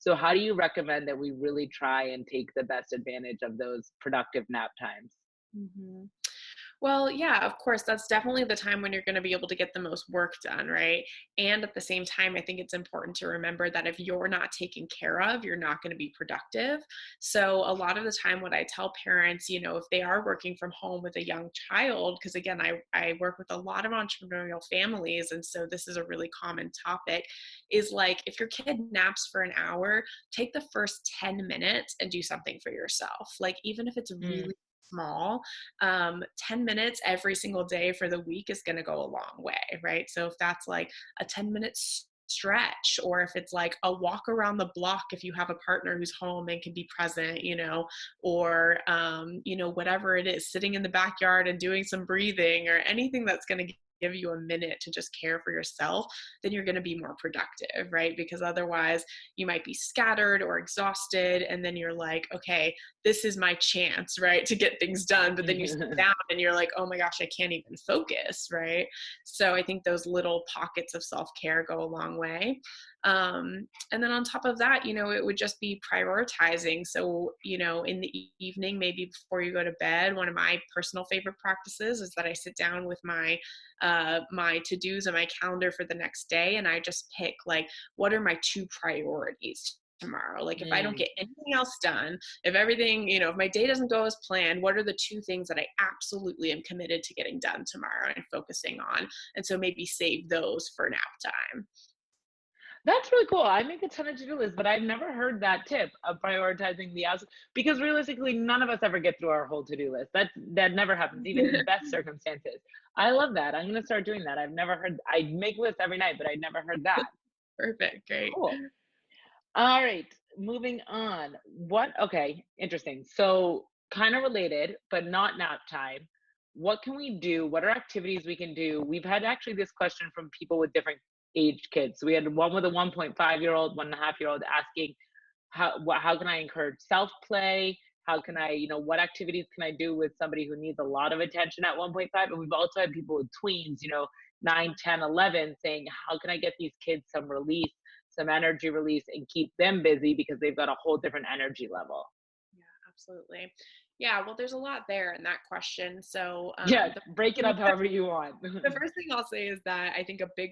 So how do you recommend that we really try and take the best advantage of those productive nap times? Mhm. Well, yeah, of course, that's definitely the time when you're going to be able to get the most work done, right? And at the same time, I think it's important to remember that if you're not taken care of, you're not going to be productive. So, a lot of the time, what I tell parents, if they are working from home with a young child, because again, I work with a lot of entrepreneurial families, and so this is a really common topic, is like if your kid naps for an hour, take the first 10 minutes and do something for yourself. Like, even if it's Mm, really small, 10 minutes every single day for the week is going to go a long way, right? So if that's like a 10-minute stretch, or if it's like a walk around the block, if you have a partner who's home and can be present, or, whatever it is, sitting in the backyard and doing some breathing or anything that's going to give you a minute to just care for yourself, then you're going to be more productive, right? Because otherwise you might be scattered or exhausted. And then you're like, okay, this is my chance, right, to get things done. But then you sit mm. down and you're like, oh my gosh, I can't even focus, right? So I think those little pockets of self care go a long way. And then on top of that, it would just be prioritizing. So, in the evening, maybe before you go to bed, one of my personal favorite practices is that I sit down with my to-dos and my calendar for the next day, and I just pick like, what are my two priorities tomorrow? Like, if I don't get anything else done, if everything, if my day doesn't go as planned, what are the two things that I absolutely am committed to getting done tomorrow and focusing on? And so maybe save those for nap time. That's really cool. I make a ton of to-do lists, but I've never heard that tip of prioritizing the outs because realistically, none of us ever get through our whole to-do list. That never happens, even in best circumstances. I love that. I'm gonna start doing that. I've never heard. I make lists every night, but I never heard that. Perfect. Great. Cool. All right, moving on. Okay, interesting. So, kind of related, but not nap time. What can we do? What are activities we can do? We've had actually this question from people with different aged kids. So we had one with a 1.5-year-old, 1.5-year-old asking, how can I encourage self play? How can I, what activities can I do with somebody who needs a lot of attention at 1.5? And we've also had people with tweens, 9, 10, 11, saying, how can I get these kids some release, some energy release, and keep them busy because they've got a whole different energy level? Yeah, absolutely. Yeah, well, there's a lot there in that question. So Yeah, the break it up however you want. the first thing I'll say is that I think a big